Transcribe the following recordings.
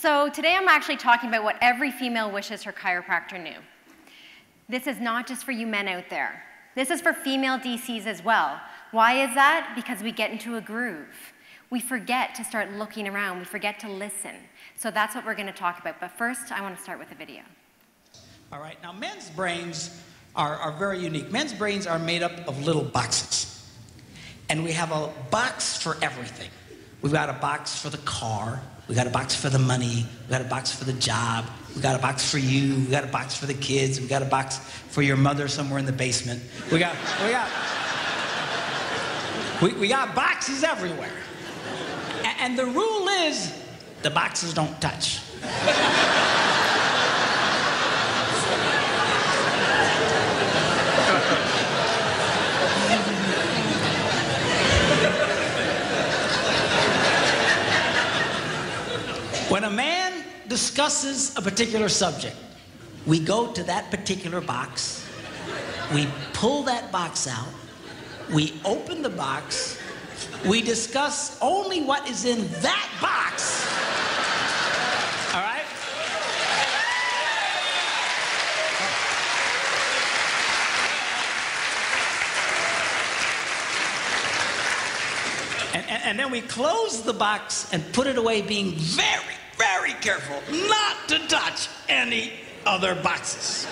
So today I'm actually talking about what every female wishes her chiropractor knew. This is not just for you men out there. This is for female DCs as well. Why is that? Because we get into a groove. We forget to start looking around. We forget to listen. So that's what we're going to talk about. But first, I want to start with a video. All right, now men's brains are very unique. Men's brains are made up of little boxes. And we have a box for everything. We've got a box for the car. We got a box for the money. We got a box for the job. We got a box for you. We got a box for the kids. We got a box for your mother somewhere in the basement. We got boxes everywhere. And the rule is the boxes don't touch. When a man discusses a particular subject, we go to that particular box, we pull that box out, we open the box, we discuss only what is in that box, all right? And then we close the box and put it away, being very, very careful not to touch any other boxes.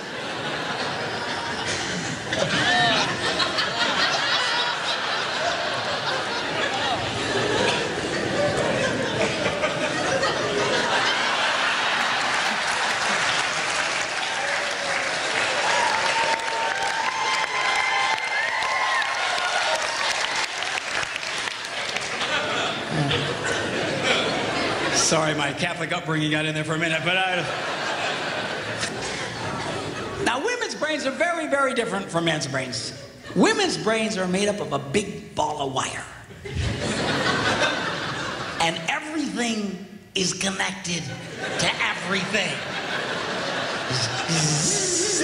Sorry, my Catholic upbringing got in there for a minute, but Now, women's brains are very, very different from men's brains. Women's brains are made up of a big ball of wire. And everything is connected to everything.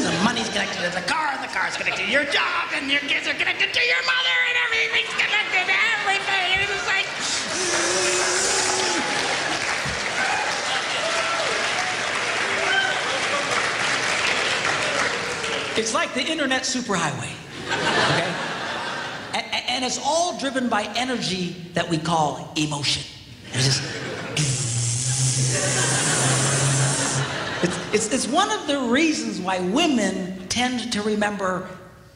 The money's connected to the car's connected to your job, and your kids are connected to your mother, and everything's connected to everything. And it's just like... It's like the internet superhighway, okay? And it's all driven by energy that we call emotion. It's just... It's one of the reasons why women tend to remember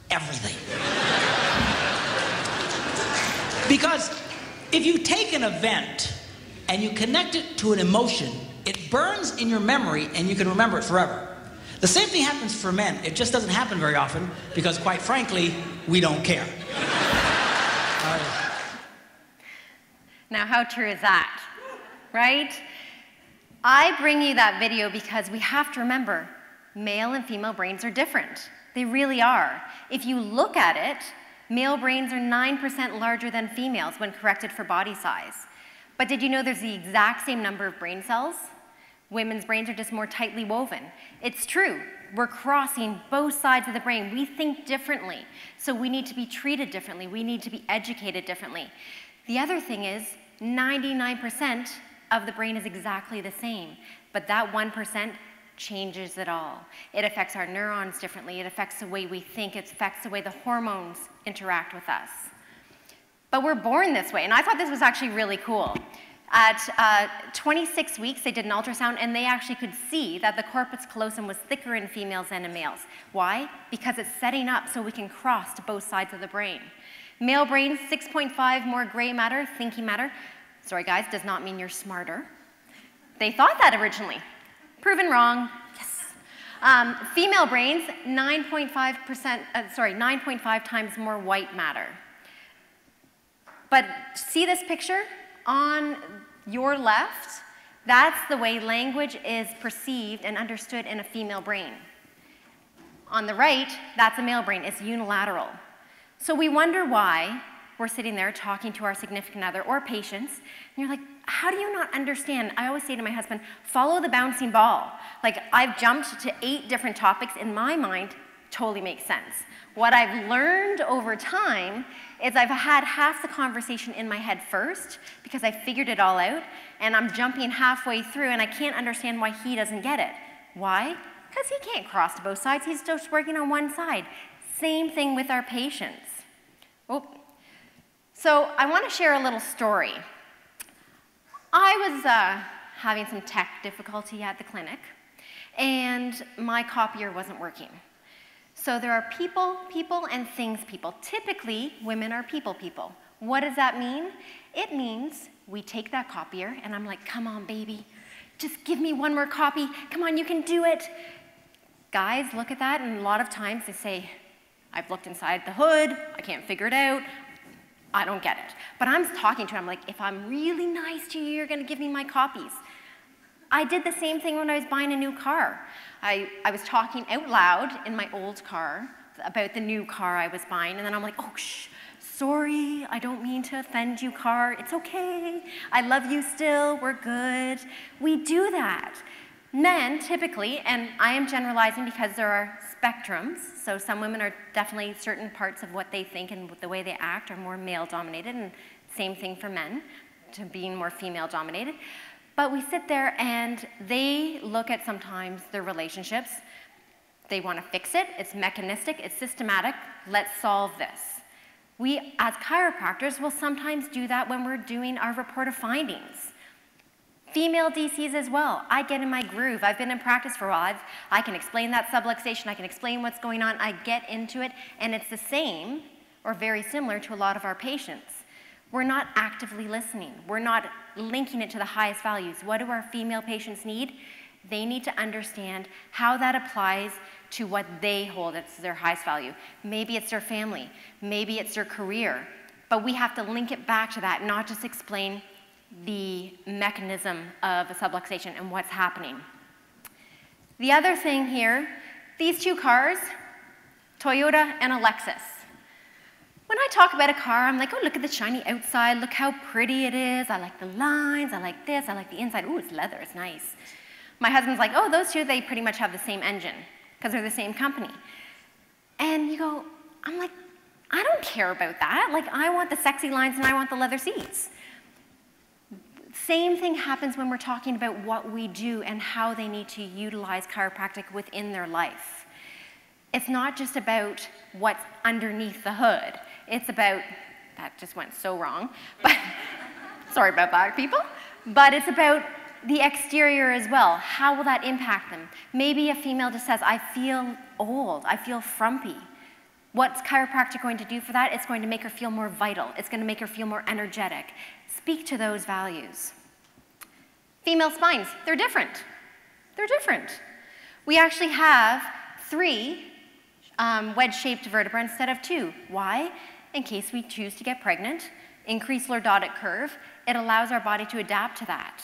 everything. Because if you take an event and you connect it to an emotion, it burns in your memory and you can remember it forever. The same thing happens for men. It just doesn't happen very often because, quite frankly, we don't care. Now, how true is that, right? I bring you that video because we have to remember male and female brains are different. They really are. If you look at it, male brains are 9% larger than females when corrected for body size. But did you know there's the exact same number of brain cells? Women's brains are just more tightly woven. It's true. We're crossing both sides of the brain. We think differently, so we need to be treated differently. We need to be educated differently. The other thing is 99% of the brain is exactly the same, but that 1% changes it all. It affects our neurons differently. It affects the way we think. It affects the way the hormones interact with us. But we're born this way, and I thought this was actually really cool. At 26 weeks, they did an ultrasound, and they actually could see that the corpus callosum was thicker in females than in males. Why? Because it's setting up so we can cross to both sides of the brain. Male brains, 6.5 more gray matter, thinking matter. Sorry, guys, does not mean you're smarter. They thought that originally. Proven wrong. Yes. Female brains, 9.5 times more white matter. But see this picture? On your left, that's the way language is perceived and understood in a female brain. On the right, that's a male brain. It's unilateral. So we wonder why we're sitting there talking to our significant other or patients, and you're like, how do you not understand? I always say to my husband, follow the bouncing ball. Like, I've jumped to 8 different topics in my mind totally makes sense. What I've learned over time is I've had half the conversation in my head first because I figured it all out, and I'm jumping halfway through and I can't understand why he doesn't get it. Why? Because he can't cross to both sides. He's just working on one side. Same thing with our patients. Oh. So I want to share a little story. I was having some tech difficulty at the clinic, and my copier wasn't working. So there are people, and things people. Typically, women are people. What does that mean? It means we take that copier, and I'm like, come on, baby. Just give me one more copy. Come on, you can do it. Guys look at that, and a lot of times they say, I've looked inside the hood. I can't figure it out. I don't get it. But I'm talking to him, I'm like, if I'm really nice to you, you're going to give me my copies. I did the same thing when I was buying a new car. I was talking out loud in my old car about the new car I was buying, and then I'm like, oh, shh, sorry, I don't mean to offend you, car. It's okay. I love you still. We're good. We do that. Men, typically, and I am generalizing because there are spectrums, so some women are definitely certain parts of what they think and the way they act are more male-dominated, and same thing for men, to being more female-dominated. But we sit there and they look at sometimes their relationships. They want to fix it. It's mechanistic. It's systematic. Let's solve this. We, as chiropractors, will sometimes do that when we're doing our report of findings. Female DCs as well. I get in my groove. I've been in practice for a while. I can explain that subluxation. I can explain what's going on. I get into it, and it's the same or very similar to a lot of our patients. We're not actively listening. We're not linking it to the highest values. What do our female patients need? They need to understand how that applies to what they hold as their highest value. Maybe it's their family. Maybe it's their career. But we have to link it back to that, not just explain the mechanism of a subluxation and what's happening. The other thing here, these two cars, Toyota and a Lexus. When I talk about a car, I'm like, oh, look at the shiny outside, look how pretty it is, I like the lines, I like this, I like the inside, ooh, it's leather, it's nice. My husband's like, oh, those two, they pretty much have the same engine, because they're the same company. And you go, I'm like, I don't care about that. Like, I want the sexy lines and I want the leather seats. Same thing happens when we're talking about what we do and how they need to utilize chiropractic within their life. It's not just about what's underneath the hood. It's about, that just went so wrong, but sorry about that, people. But it's about the exterior as well. How will that impact them? Maybe a female just says, I feel old, I feel frumpy. What's chiropractic going to do for that? It's going to make her feel more vital. It's going to make her feel more energetic. Speak to those values. Female spines, they're different. They're different. We actually have 3 wedge-shaped vertebrae instead of 2. Why? In case we choose to get pregnant, increased lordotic curve, it allows our body to adapt to that.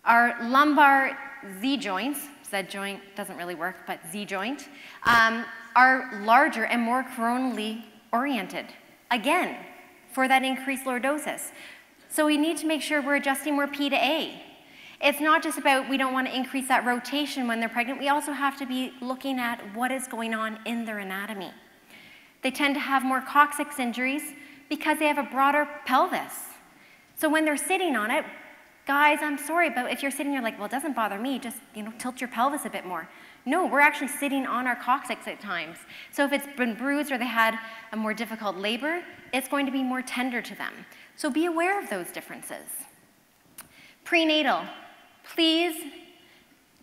Our lumbar Z joints, Z joint doesn't really work, but Z joint, are larger and more coronally oriented. Again, for that increased lordosis. So we need to make sure we're adjusting more P to A. It's not just about we don't want to increase that rotation when they're pregnant. We also have to be looking at what is going on in their anatomy. They tend to have more coccyx injuries because they have a broader pelvis. So when they're sitting on it, guys, I'm sorry, but if you're sitting, you're like, well, it doesn't bother me, just tilt your pelvis a bit more. No, we're actually sitting on our coccyx at times. So if it's been bruised or they had a more difficult labor, it's going to be more tender to them. So be aware of those differences. Prenatal, please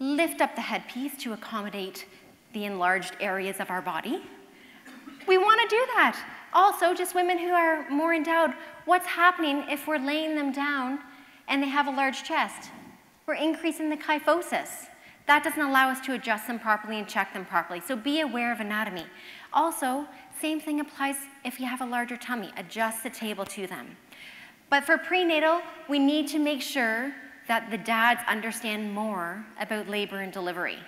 lift up the headpiece to accommodate the enlarged areas of our body. We want to do that. Also, just women who are more endowed, what's happening if we're laying them down and they have a large chest? We're increasing the kyphosis. That doesn't allow us to adjust them properly and check them properly. So be aware of anatomy. Also, same thing applies if you have a larger tummy. Adjust the table to them. But for prenatal, we need to make sure that the dads understand more about labor and delivery.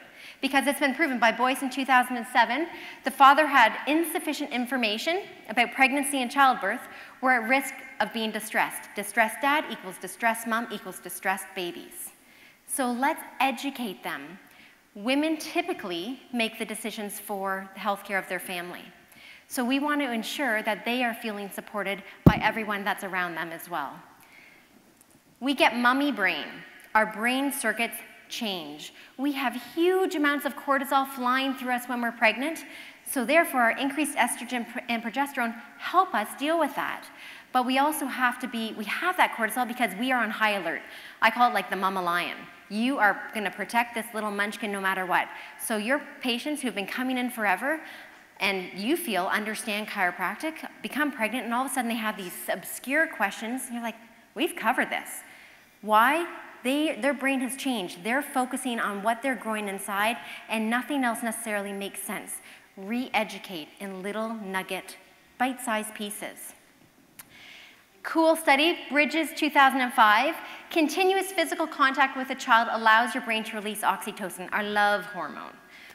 Because it's been proven by Boyce in 2007, the father had insufficient information about pregnancy and childbirth, were at risk of being distressed. Distressed dad equals distressed mom equals distressed babies. So let's educate them. Women typically make the decisions for the healthcare of their family. So we want to ensure that they are feeling supported by everyone that's around them as well. We get mummy brain. Our brain circuits change. We have huge amounts of cortisol flying through us when we're pregnant, so therefore our increased estrogen and progesterone help us deal with that. But we also have that cortisol because we are on high alert. I call it like the mama lion. You are gonna protect this little munchkin no matter what. So your patients who've been coming in forever and you feel understand chiropractic, become pregnant, and all of a sudden they have these obscure questions, and you're like, we've covered this. Why? Their brain has changed. They're focusing on what they're growing inside, and nothing else necessarily makes sense. Re-educate in little nugget, bite-sized pieces. Cool study, Bridges 2005. Continuous physical contact with a child allows your brain to release oxytocin, our love hormone.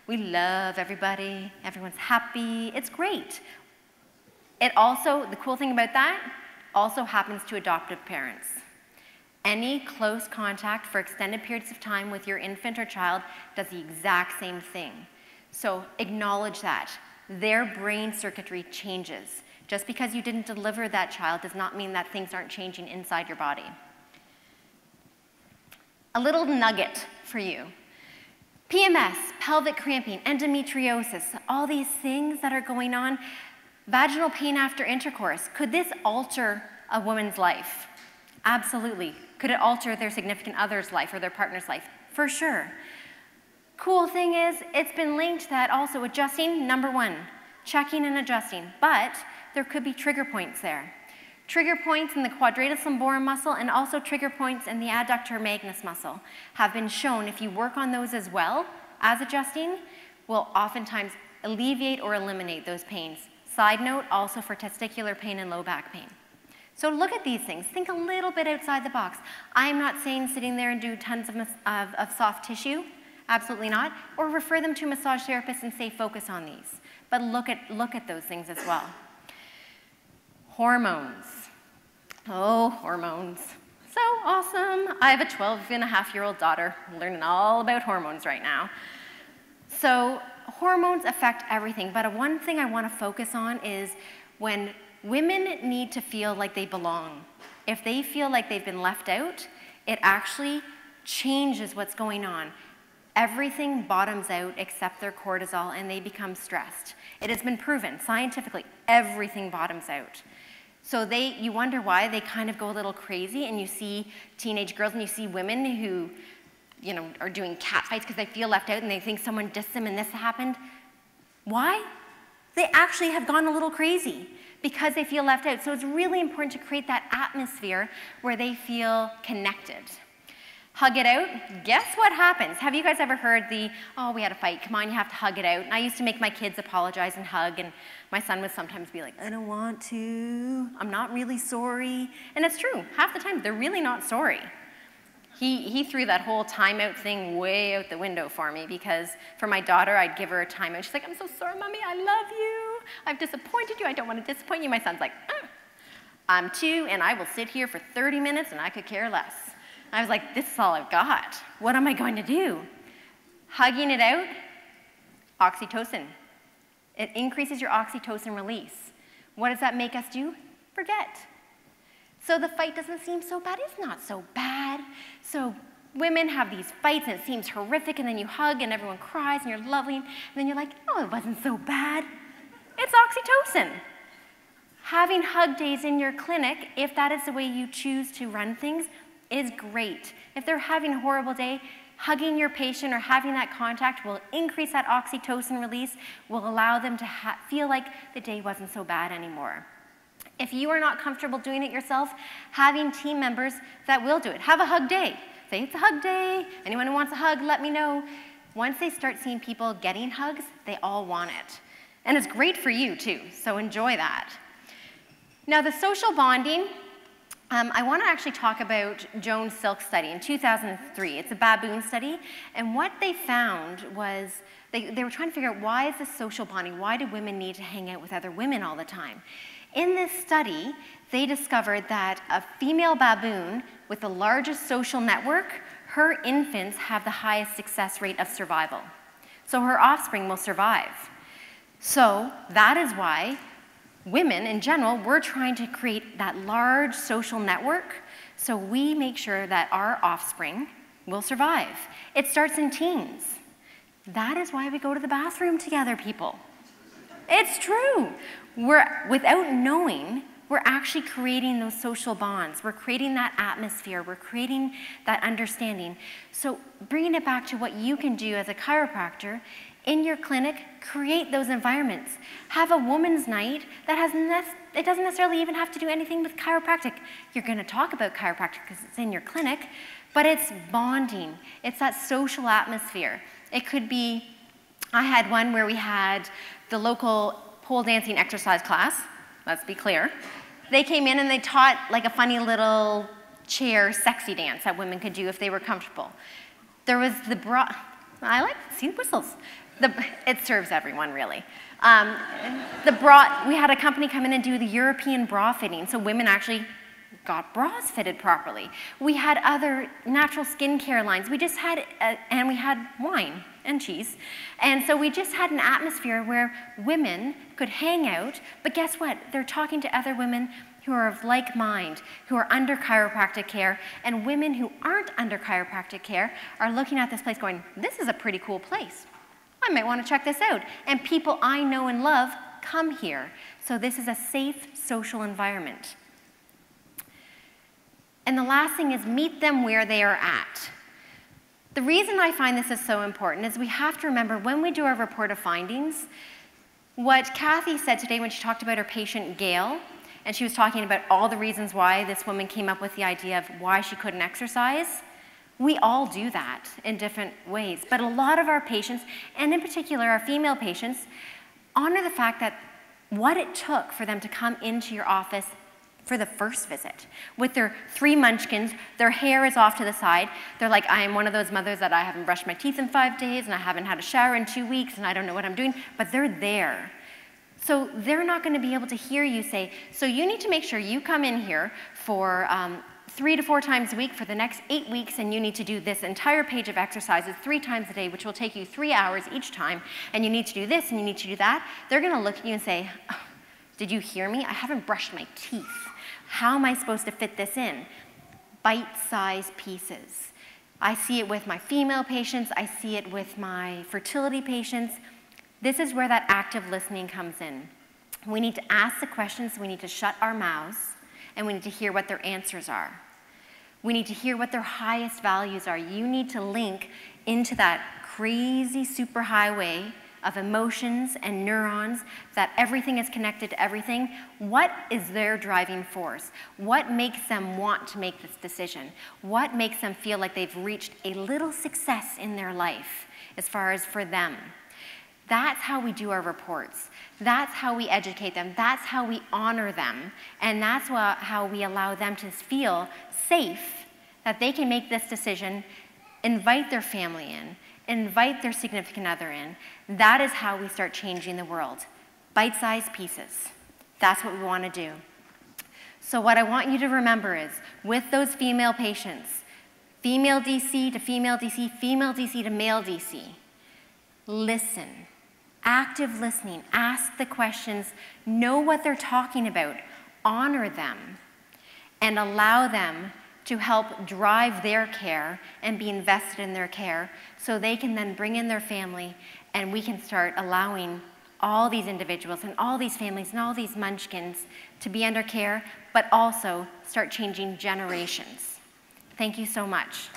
We love everybody, everyone's happy, it's great. It also, the cool thing about that, also happens to adoptive parents. Any close contact for extended periods of time with your infant or child does the exact same thing. So acknowledge that. Their brain circuitry changes. Just because you didn't deliver that child does not mean that things aren't changing inside your body. A little nugget for you. PMS, pelvic cramping, endometriosis, all these things that are going on, vaginal pain after intercourse, could this alter a woman's life? Absolutely. Could it alter their significant other's life or their partner's life? For sure. Cool thing is, it's been linked that also adjusting, number one, checking and adjusting, but there could be trigger points there. Trigger points in the quadratus lumborum muscle and also trigger points in the adductor magnus muscle have been shown, if you work on those as well as adjusting, will oftentimes alleviate or eliminate those pains. Side note, also for testicular pain and low back pain. So look at these things. Think a little bit outside the box. I'm not saying sitting there and do tons of soft tissue. Absolutely not. Or refer them to a massage therapist and say, focus on these. But look at those things as well. Hormones. Oh, hormones. So awesome. I have a 12-and-a-half-year-old daughter learning all about hormones right now. So hormones affect everything, but one thing I want to focus on is when women need to feel like they belong. If they feel like they've been left out, it actually changes what's going on. Everything bottoms out except their cortisol, and they become stressed. It has been proven scientifically, everything bottoms out. So you wonder why they kind of go a little crazy, and you see teenage girls and you see women who, are doing cat fights because they feel left out and they think someone dissed them and this happened. Why? They actually have gone a little crazy because they feel left out. So it's really important to create that atmosphere where they feel connected. Hug it out. Guess what happens? Have you guys ever heard oh, we had a fight, come on, you have to hug it out? And I used to make my kids apologize and hug, and my son would sometimes be like, I don't want to, I'm not really sorry. And it's true, half the time, they're really not sorry. He threw that whole timeout thing way out the window for me, because for my daughter, I'd give her a timeout. She's like, I'm so sorry, Mommy, I love you. I've disappointed you, I don't want to disappoint you. My son's like, I'm 2, and I will sit here for 30 minutes, and I could care less. I was like, this is all I've got. What am I going to do? Hugging it out, oxytocin. It increases your oxytocin release. What does that make us do? Forget. So the fight doesn't seem so bad. It's not so bad. So women have these fights and it seems horrific, and then you hug and everyone cries and you're lovely, and then you're like, oh, it wasn't so bad. It's oxytocin. Having hug days in your clinic, if that is the way you choose to run things, is great. If they're having a horrible day, hugging your patient or having that contact will increase that oxytocin release, will allow them to feel like the day wasn't so bad anymore. If you are not comfortable doing it yourself, having team members that will do it. Have a hug day. Say it's a hug day. Anyone who wants a hug, let me know. Once they start seeing people getting hugs, they all want it. And it's great for you too, so enjoy that. Now the social bonding, I want to actually talk about Jones Silk study in 2003. It's a baboon study, and what they found was they were trying to figure out, why is this social bonding? Why do women need to hang out with other women all the time? In this study, they discovered that a female baboon with the largest social network, her infants have the highest success rate of survival. So her offspring will survive. So that is why women in general, we're trying to create that large social network so we make sure that our offspring will survive. It starts in teens. That is why we go to the bathroom together, people. It's true. Without knowing, we're actually creating those social bonds. We're creating that atmosphere. We're creating that understanding. So bringing it back to what you can do as a chiropractor, in your clinic, create those environments. Have a woman's night that it doesn't necessarily even have to do anything with chiropractic. You're going to talk about chiropractic because it's in your clinic, but it's bonding. It's that social atmosphere. It could be, I had one where we had the local pole dancing exercise class. Let's be clear. They came in and they taught like a funny little chair sexy dance that women could do if they were comfortable. There was the bra, I like seeing whistles. It serves everyone, really. We had a company come in and do the European bra fitting, so women actually got bras fitted properly. We had other natural skincare lines. We just had, and we had wine and cheese. And so we just had an atmosphere where women could hang out, but guess what? They're talking to other women who are of like mind, who are under chiropractic care, and women who aren't under chiropractic care are looking at this place going, this is a pretty cool place. I might want to check this out. And people I know and love come here. So this is a safe social environment. And the last thing is meet them where they are at. The reason I find this is so important is we have to remember when we do our report of findings, what Kathy said today when she talked about her patient Gail, and she was talking about all the reasons why this woman came up with the idea of why she couldn't exercise. We all do that in different ways, but a lot of our patients, and in particular our female patients, honor the fact that what it took for them to come into your office for the first visit with their 3 munchkins, their hair is off to the side. They're like, I am one of those mothers that I haven't brushed my teeth in 5 days and I haven't had a shower in 2 weeks and I don't know what I'm doing, but they're there. So they're not going to be able to hear you say, so you need to make sure you come in here for 3 to 4 times a week for the next 8 weeks, and you need to do this entire page of exercises 3 times a day, which will take you 3 hours each time, and you need to do this and you need to do that. They're going to look at you and say, oh, did you hear me? I haven't brushed my teeth. How am I supposed to fit this in? Bite-sized pieces. I see it with my female patients. I see it with my fertility patients. This is where that active listening comes in. We need to ask the questions. We need to shut our mouths, and we need to hear what their answers are. We need to hear what their highest values are. You need to link into that crazy superhighway of emotions and neurons, that everything is connected to everything. What is their driving force? What makes them want to make this decision? What makes them feel like they've reached a little success in their life as far as for them? That's how we do our reports. That's how we educate them. That's how we honor them. And that's how we allow them to feel safe that they can make this decision, invite their family in, invite their significant other in. That is how we start changing the world. Bite-sized pieces. That's what we want to do. So what I want you to remember is, with those female patients, female DC to female DC, female DC to male DC, listen. Active listening. Ask the questions. Know what they're talking about. Honor them. And allow them to help drive their care and be invested in their care so they can then bring in their family, and we can start allowing all these individuals and all these families and all these munchkins to be under care, but also start changing generations. Thank you so much.